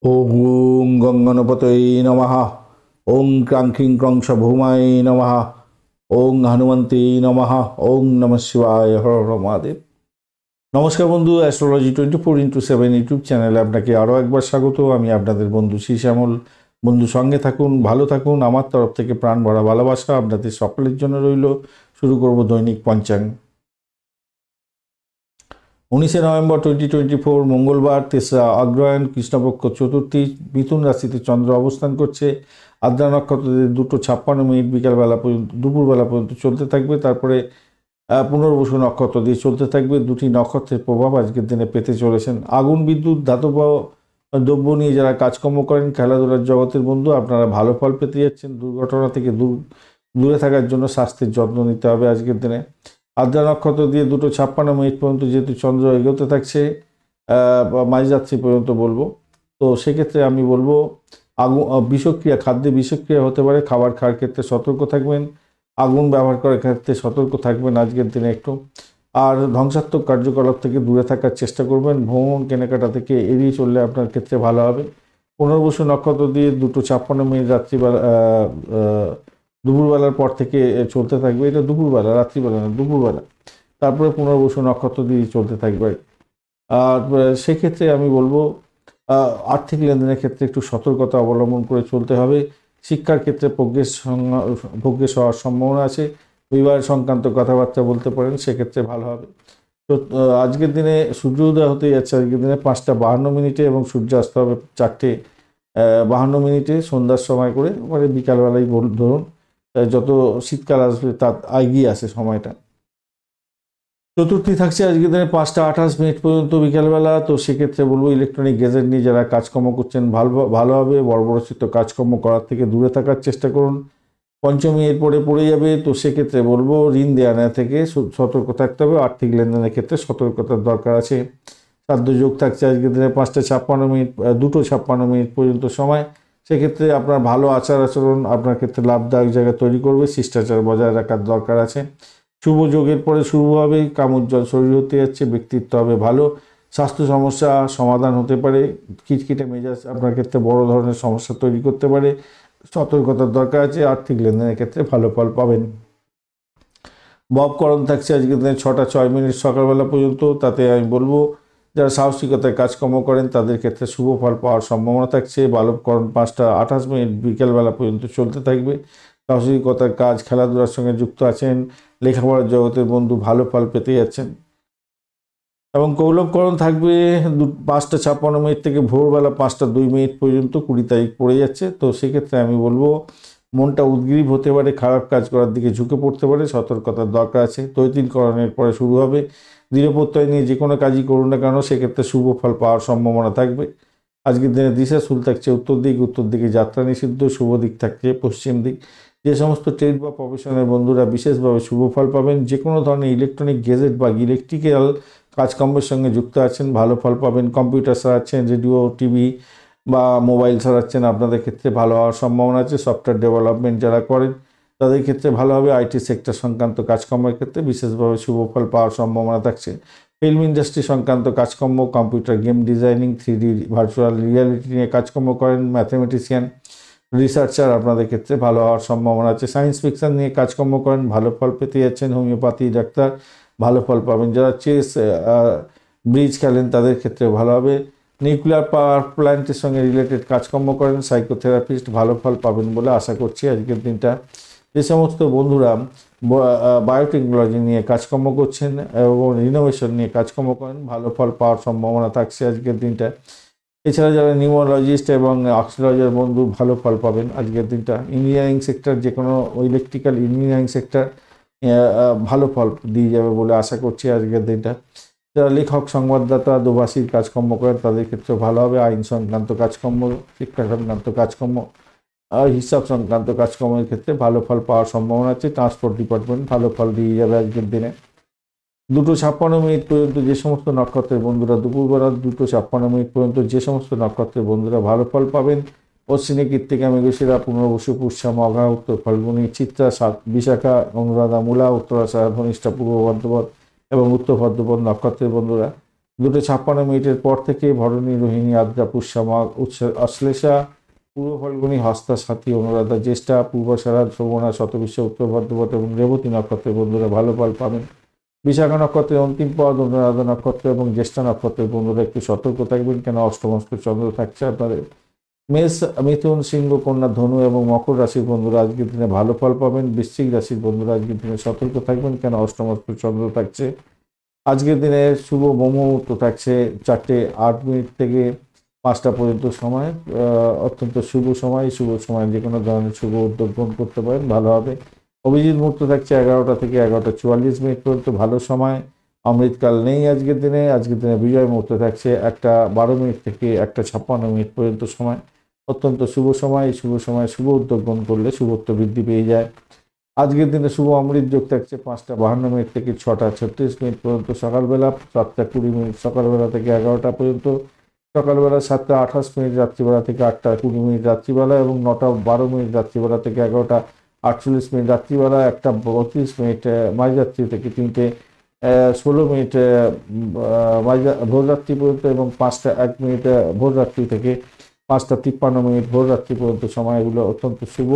ওং গঙ্গনপতয়ে নমঃ। ওং ক্রাঙ্কিং ক্রংশ ভৌমায় নমঃ। ওং হনুমন্তে নমঃ। ওং নমঃ শিবায়। হর হর মহাদেব। নমস্কার বন্ধু, অ্যাস্ট্রোলজি 24x7 ইউটিউব চ্যানেলে আপনাকে আরও একবার স্বাগত। আমি আপনাদের বন্ধু শ্যামল। বন্ধু, সঙ্গে থাকুন, ভালো থাকুন। আমার তরফ থেকে প্রাণ ভরা ভালোবাসা আপনাদের সকলের জন্য রইল। শুরু করব দৈনিক পঞ্চাঙ্গ। 19 নভেম্বর 2024 মঙ্গলবার, 3রা অগ্রহায়ণ, কৃষ্ণপক্ষ চতুর্থী, মিথুন রাশিতে চন্দ্র অবস্থান করছে। আদ্রা নক্ষত্রদের 2:56 বিকালবেলা পর্যন্ত, দুপুরবেলা পর্যন্ত চলতে থাকবে। তারপরে পুনর্বসু নক্ষত্র দিয়ে চলতে থাকবে। দুটি নক্ষত্রের প্রভাব আজকের দিনে পেতে চলেছেন। আগুন, বিদ্যুৎ, ধাতব দ্রব্য নিয়ে যারা কাজকর্ম করেন, খেলাধুলার জগতের বন্ধু, আপনারা ভালো ফল পেতে যাচ্ছেন। দুর্ঘটনা থেকে দূরে থাকার জন্য স্বাস্থ্যের যত্ন নিতে হবে আজকের দিনে। আদ্রা নক্ষত্র দিয়ে 2:56 পর্যন্ত যেহেতু চন্দ্র এগোতে থাকছে, মাঝরাত্রি পর্যন্ত বলবো, তো সেক্ষেত্রে আমি বলবো বিষক্রিয়া, খাদ্যে বিষক্রিয়া হতে পারে। খাবার খাওয়ার ক্ষেত্রে সতর্ক থাকবেন। আগুন ব্যবহার করার ক্ষেত্রে সতর্ক থাকবেন আজকের দিনে একটু। আর ধ্বংসাত্মক কার্যকলাপ থেকে দূরে থাকার চেষ্টা করবেন। ভ্রমণ কেনাকাটা থেকে এড়িয়ে চললে আপনার ক্ষেত্রে ভালো হবে। পুনর্বসু নক্ষত্র দিয়ে 2:56 রাত্রিবেলা, দুপুরবেলার পর থেকে চলতে থাকবে। এটা দুপুরবেলা, রাত্রিবেলা না, দুপুরবেলা। তারপরে পুনর্বসু নক্ষত্র দিয়ে চলতে থাকবে। আর সেক্ষেত্রে আমি বলবো আর্থিক লেনদেনের ক্ষেত্রে একটু সতর্কতা অবলম্বন করে চলতে হবে। শিক্ষার ক্ষেত্রে প্রোগ্রেস হওয়ার সম্ভাবনা আছে। বিবাহ সংক্রান্ত কথাবার্তা বলতে পারেন, সেক্ষেত্রে ভালো হবে। তো আজকের দিনে সূর্য উদয় হতে যাচ্ছে আজকের দিনে 5:52 এবং সূর্যাস্ত হবে 4:52 সন্ধ্যার সময় করে, মানে বিকালবেলায় ধরুন। যত শীতকাল আসবে তার এগিয়ে আসে সময়টা। চতুর্থী থাকছে আজকের দিনে 5:28 পর্যন্ত বিকালবেলা। তো সেক্ষেত্রে বলবো ইলেকট্রনিক গ্যাজেট নিয়ে যারা কাজকর্ম করছেন ভালো হবে। বর্বরচিত কাজকর্ম করার থেকে দূরে থাকার চেষ্টা করুন। পঞ্চমী এরপরে পড়ে যাবে, তো সেক্ষেত্রে বলবো ঋণ দেওয়া নেওয়া থেকে সতর্ক থাকতে হবে। আর্থিক লেনদেনের ক্ষেত্রে সতর্কতার দরকার আছে। শ্রাদ্ধ যোগ থাকছে আজকের দিনে 5:56, 2:56 পর্যন্ত সময়। সেক্ষেত্রে আপনার ভালো আচার আচরণ আপনার ক্ষেত্রে লাভদায়ক জায়গা তৈরি করবে। শিষ্টাচার বজায় রাখার দরকার আছে। শুভ যোগের পরে শুরু হবে কামোজ্জ্বল শরীর হতে যাচ্ছে। ব্যক্তিত্ব হবে ভালো। স্বাস্থ্য সমস্যা সমাধান হতে পারে। খিটখিটে মেজাজ আপনার ক্ষেত্রে বড় ধরনের সমস্যা তৈরি করতে পারে। সতর্কতার দরকার আছে। আর্থিক লেনদেনের ক্ষেত্রে ভালো ফল পাবেন। ববকরণ থাকছে আজকের দিনে 6:06 সকালবেলা পর্যন্ত। তাতে আমি বলবো যারা সাহসিকতায় কাজকর্ম করেন তাদের ক্ষেত্রে শুভ ফল পাওয়ার সম্ভাবনা থাকছে। বালবকরণ 5:28 বিকেলবেলা পর্যন্ত চলতে থাকবে। সাহসিকতার কাজ, খেলাধুলার সঙ্গে যুক্ত আছেন, লেখাপড়ার জগতের বন্ধু, ভালো ফল পেতে যাচ্ছেন। এবং কৌলবকরণ থাকবে 5:56 থেকে ভোরবেলা 5:02 পর্যন্ত, 20 তারিখ পড়ে যাচ্ছে। তো সেক্ষেত্রে আমি বলবো মনটা উদ্গ্রীব হতে পারে, খারাপ কাজ করার দিকে ঝুঁকে পড়তে পারে। সতর্কতার দরকার আছে। তৈতিলকরণের পরে শুরু হবে। দৃঢ়প্রত্যয় নিয়ে যে কোনো কাজই করুন না কেন, সেক্ষেত্রে শুভ ফল পাওয়ার সম্ভাবনা থাকবে। আজকের দিনে দিশা শুল থাকছে উত্তর দিকে যাত্রা নিষিদ্ধ। শুভ দিক থাকছে পশ্চিম দিক। যে সমস্ত ট্রেড বা প্রফেশনের বন্ধুরা বিশেষভাবে শুভ ফল পাবেন। যে কোনো ধরনের ইলেকট্রনিক গ্যাজেট বা ইলেকট্রিক্যাল কাজকর্মের সঙ্গে যুক্ত আছেন, ভালো ফল পাবেন। কম্পিউটার চালাচ্ছেন, রেডিও, টিভি বা মোবাইল চালাচ্ছেন, আপনাদের ক্ষেত্রে ভালো হওয়ার সম্ভাবনা আছে। সফটওয়্যার ডেভেলপমেন্ট যারা করেন তাদের ক্ষেত্রে ভালো হবে। আইটি সেক্টর সংক্রান্ত কাজকর্মের ক্ষেত্রে বিশেষভাবে শুভ ফল পাওয়ার সম্ভাবনা থাকছে। ফিল্ম ইন্ডাস্ট্রি সংক্রান্ত কাজকর্ম, computer game designing, 3D virtual reality নিয়ে কাজকর্ম করেন, ম্যাথমেটিশিয়ান, রিসার্চার, আপনাদের ক্ষেত্রে ভালো হওয়ার সম্ভাবনা আছে। সায়েন্স ফিকশন নিয়ে কাজকর্ম করেন, ভালো ফল পেতে যাচ্ছেন। হোমিওপ্যাথি ডাক্তার, ভালো ফল পাবেন। যারা চেস, ব্রিজ খেলেন তাদের ক্ষেত্রে ভালো হবে। নিউক্লিয়ার পাওয়ার প্ল্যান্টের সঙ্গে রিলেটেড কাজকর্ম করেন, সাইকোথেরাপিস্ট, ভালো ফল পাবেন বলে আশা করছি আজকের দিনটা। যে সমস্ত বন্ধুরা বায়োটেকনোলজি নিয়ে কাজকর্ম করছেন এবং রিনোভেশন নিয়ে কাজকর্ম করেন, ভালো ফল পাওয়ার সম্ভাবনা থাকছে আজকের দিনটা। এছাড়া যারা নিউমোলজিস্ট এবং অক্সিলজার বন্ধু, ভালো ফল পাবেন আজকের দিনটা। ইঞ্জিনিয়ারিং সেক্টর, যে কোনো ইলেকট্রিক্যাল ইঞ্জিনিয়ারিং সেক্টর ভালো ফল দিয়ে যাবে বলে আশা করছি আজকের দিনটা। যারা লেখক, সংবাদদাতা, দোভাষীর কাজকর্ম করেন তাদের ক্ষেত্রে ভালো হবে। আইন সংক্রান্ত কাজকর্ম, শিক্ষা সংক্রান্ত কাজকর্ম, হিসাব সংক্রান্ত কাজকর্মের ক্ষেত্রে ভালো ফল পাওয়ার সম্ভাবনা আছে। ট্রান্সপোর্ট ডিপার্টমেন্ট ভালো ফল দিয়ে যাবে আজকের দিনে। 2:56 পর্যন্ত যে সমস্ত নক্ষত্রের বন্ধুরা, দুপুরবেলা 2:56 পর্যন্ত যে সমস্ত নক্ষত্রের বন্ধুরা ভালো ফল পাবেন: অশ্বিনী, কৃত্তিকা, মৃগশিরা, পুনর্বসু, পুষ্যা, মঘা, উত্তর ফাল্গুনী, চিত্রা, বিশাখা, অনুরাধা, মূলা, উত্তরাষাঢ়, ধনিষ্ঠা, পূর্ব ভাদ্রপদ এবং উত্তর ভাদ্রপদ নক্ষত্রের বন্ধুরা। 2:56 পর থেকে ভরণী, রোহিণী, আদ্রা, পুষ্যা, মাঘ, অশ্লেষা, পূর্ব ফাল্গুনী, হস্তা, সাথী, অনুরাধা, জ্যেষ্ঠা, পূর্বাষাঢ়া, শ্রবণা, শতবিশ্বা, উত্তর ভাদ্রপদ এবং রেবতী নক্ষত্রের বন্ধুরা ভালো ফল পাবেন। বিশাখা নক্ষত্রের অন্তিম পদ, অনুরাধা নক্ষত্র এবং জ্যেষ্ঠা নক্ষত্রের বন্ধুরা একটু সতর্ক থাকবেন, কেন অষ্টমস্ত চন্দ্র থাকছে আপনাদের। মেষ, মিথুন, সিংহ, কন্যা, ধনু এবং মকর রাশির বন্ধুরা আজকের দিনে ভালো ফল পাবেন। বৃশ্চিক রাশির বন্ধুরা আজকের দিনে সতর্ক থাকবেন, কেন অষ্টমস্ত চন্দ্র থাকছে। আজকের দিনে শুভ মুহূর্ত থাকছে 4:08 থেকে 5টা পর্যন্ত সময়, অত্যন্ত শুভ সময়। শুভ সময় যে কোনো ধরনের শুভ উদ্যোগ গ্রহণ করতে পারেন, ভালো হবে। অভিজিৎ মুহূর্ত থাকছে 11টা থেকে 11:44 পর্যন্ত, ভালো সময়। অমৃতকাল নেই আজকের দিনে। আজকের দিনে বিজয় মুহূর্ত থাকছে 1:12 থেকে 1:56 পর্যন্ত সময়, অত্যন্ত শুভ সময়। এই শুভ সময় শুভ উদ্যোগ গ্রহণ করলে শুভত্ব বৃদ্ধি পেয়ে যায়। আজকের দিনে শুভ অমৃত যোগ থাকছে 5:52 থেকে 6:36 পর্যন্ত সকালবেলা, 7:20 সকালবেলা থেকে 11টা পর্যন্ত সকালবেলা, 7:28 রাত্রিবেলা থেকে 8:20 রাত্রিবেলা এবং 9:12 রাত্রিবেলা থেকে 11:48 রাত্রিবেলা, 1:32 মাঝরাত্রি থেকে 3:16 ভোররাত্রি পর্যন্ত এবং 5:01 ভোররাত্রি থেকে 5:53 ভোররাত্রি পর্যন্ত সময়গুলো অত্যন্ত শুভ।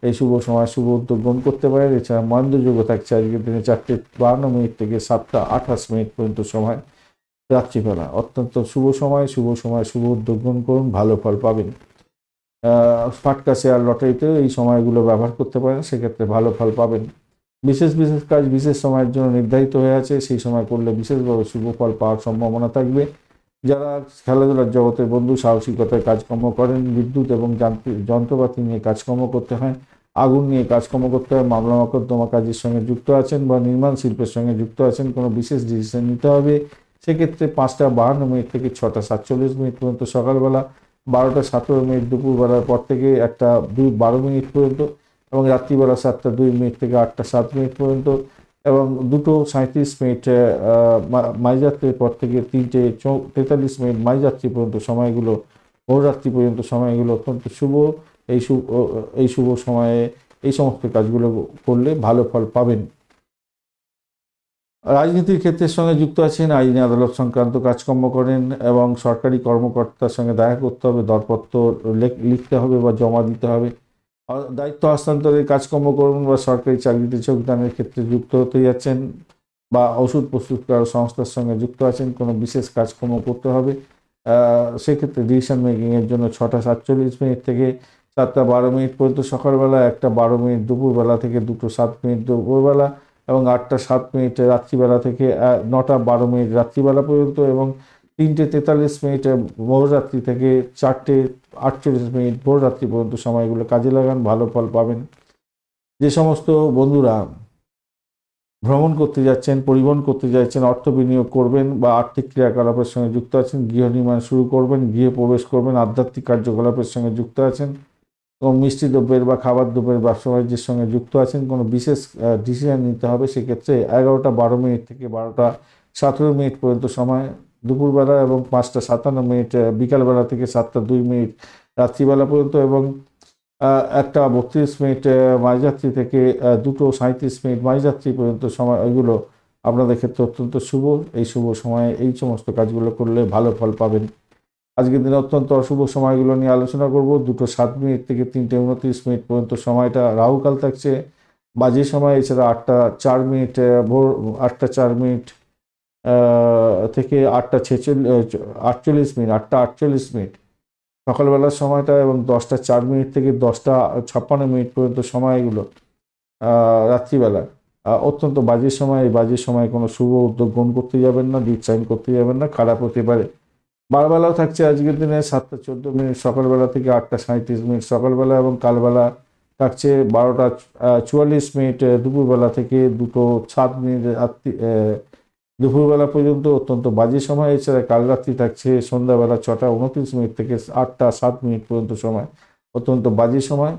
এই শুভ সময় শুভ উদ্যোগ গ্রহণ করতে পারেন। এছাড়া মহেন্দ্রযোগ থাকছে আজকের দিনে 4:52 থেকে 7:28 পর্যন্ত সময় রাত্রিবেলা, অত্যন্ত শুভ সময়। শুভ সময় শুভ উদ্যোগ গ্রহণ করুন, ভালো ফল পাবেন। ফাটকা শেয়ার লটারিতেও এই সময়গুলো ব্যবহার করতে পারেন, সেক্ষেত্রে ভালো ফল পাবেন। বিশেষ বিশেষ কাজ বিশেষ সময়ের জন্য নির্ধারিত হয়ে আছে, সেই সময় করলে বিশেষভাবে শুভ ফল পাওয়ার সম্ভাবনা থাকবে। যারা খেলাধুলার জগতের বন্ধু, সাহসিকতায় কাজকর্ম করেন, বিদ্যুৎ এবং যান্ত্রিক যন্ত্রপাতি নিয়ে কাজকর্ম করতে হয়, আগুন নিয়ে কাজকর্ম করতে হয়, মামলা মোকদ্দমা কাজের সঙ্গে যুক্ত আছেন বা নির্মাণ শিল্পের সঙ্গে যুক্ত আছেন, কোনো বিশেষ ডিসিশন নিতে হবে, সেক্ষেত্রে 5:52 থেকে 6:47 পর্যন্ত সকালবেলা, 12:17 দুপুরবেলার পর থেকে 1:12 পর্যন্ত এবং রাত্রিবেলা 7:02 থেকে 8:07 পর্যন্ত এবং 2:37 মাঝরাত্রির পর থেকে 3:43 মাঝরাত্রি পর্যন্ত সময়গুলো, ভোররাত্রি পর্যন্ত সময়গুলো অত্যন্ত শুভ। এই শুভ সময়ে এই সমস্ত কাজগুলো করলে ভালো ফল পাবেন। রাজনীতির ক্ষেত্রের সঙ্গে যুক্ত আছেন, আইনি আদালত সংক্রান্ত কাজকর্ম করেন এবং সরকারি কর্মকর্তার সঙ্গে দেখা করতে হবে, দরপত্র লিখতে হবে বা জমা দিতে হবে, দায়িত্ব হস্তান্তরের কাজকর্ম করুন বা সরকারি চাকরিতে যোগদানের ক্ষেত্রে যুক্ত হতে যাচ্ছেন বা ওষুধ প্রস্তুতকারক সংস্থার সঙ্গে যুক্ত আছেন, কোনো বিশেষ কাজকর্ম করতে হবে, সেক্ষেত্রে ডিসিশন মেকিংয়ের জন্য 6:47 থেকে 7:12 পর্যন্ত সকালবেলা, 1:12 দুপুরবেলা থেকে 2:07 দুপুরবেলা এবং 8:07 রাত্রিবেলা থেকে 9:12 রাত্রিবেলা পর্যন্ত এবং 3:43 ভোররাত্রি থেকে 4:48 ভোররাত্রি পর্যন্ত সময়গুলো কাজে লাগান, ভালো ফল পাবেন। যে সমস্ত বন্ধুরা ভ্রমণ করতে যাচ্ছেন, পরিবহন করতে যাচ্ছেন, অর্থ বিনিয়োগ করবেন বা আর্থিক ক্রিয়াকলাপের সঙ্গে যুক্ত আছেন, গৃহ নির্মাণ শুরু করবেন, গৃহে প্রবেশ করবেন, আধ্যাত্মিক কার্যকলাপের সঙ্গে যুক্ত আছেন এবং মিষ্টি দ্রব্যের বা খাবার দ্রব্যের ব্যবসা বাণিজ্যের সঙ্গে যুক্ত আছেন, কোনো বিশেষ ডিসিশন নিতে হবে, সেক্ষেত্রে 11:12 থেকে 12:17 পর্যন্ত সময় দুপুরবেলা এবং 5:57 বিকালবেলা থেকে 7:02 রাত্রিবেলা পর্যন্ত এবং 1:32 মাঝরাত্রি থেকে 2:37 মাঝরাত্রি পর্যন্ত সময়, ওইগুলো আপনাদের ক্ষেত্রে অত্যন্ত শুভ। এই শুভ সময়ে এই সমস্ত কাজগুলো করলে ভালো ফল পাবেন। আজকের দিনে অত্যন্ত অশুভ সময়গুলো নিয়ে আলোচনা করব। 2:07 থেকে 3:29 পর্যন্ত সময়টা রাহুকাল থাকছে, বাজে সময়। এছাড়া 8:04 ভোর 8:04 থেকে 8:48 সকালবেলার সময়টা এবং 10:04 থেকে 10:56 পর্যন্ত সময়গুলো রাত্রিবেলা অত্যন্ত বাজে সময়। এই বাজে সময় কোনো শুভ উদ্যোগ গ্রহণ করতে যাবেন না, ডিট সাইন করতে যাবেন না, খারাপ হতে পারে। বারবেলাও থাকছে আজকের দিনে 7:14 সকালবেলা থেকে 8:37 সকালবেলা এবং কালবেলা থাকছে 12:44 দুপুরবেলা থেকে 2:07 রাত্রি দুপুরবেলা পর্যন্ত, অত্যন্ত বাজে সময়। এছাড়া কাল রাত্রি থাকছে সন্ধ্যাবেলা 6:29 থেকে 8:07 পর্যন্ত সময়, অত্যন্ত বাজে সময়।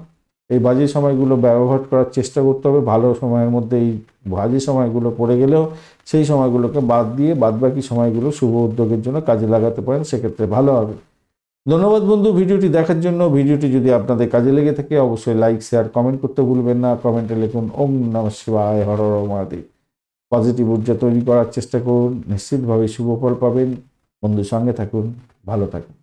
এই বাজে সময়গুলো ব্যবহার করার চেষ্টা করতে হবে। ভালো সময়ের মধ্যে এই বাজে সময়গুলো পড়ে গেলেও সেই সময়গুলোকে বাদ দিয়ে বাদবাকি সময়গুলো শুভ উদ্যোগের জন্য কাজে লাগাতে পারেন, সেক্ষেত্রে ভালো হবে। ধন্যবাদ বন্ধু ভিডিওটি দেখার জন্য। ভিডিওটি যদি আপনাদের কাজে লেগে থাকে অবশ্যই লাইক, শেয়ার, কমেন্ট করতে ভুলবেন না। কমেন্টে লিখুন ওম নমঃ শিবায়, হর হর মহাদেব। পজিটিভ ঊর্জা তৈরি করার চেষ্টা করুন, নিশ্চিতভাবে শুভ ফল পাবেন। বন্ধুর সঙ্গে থাকুন, ভালো থাকুন।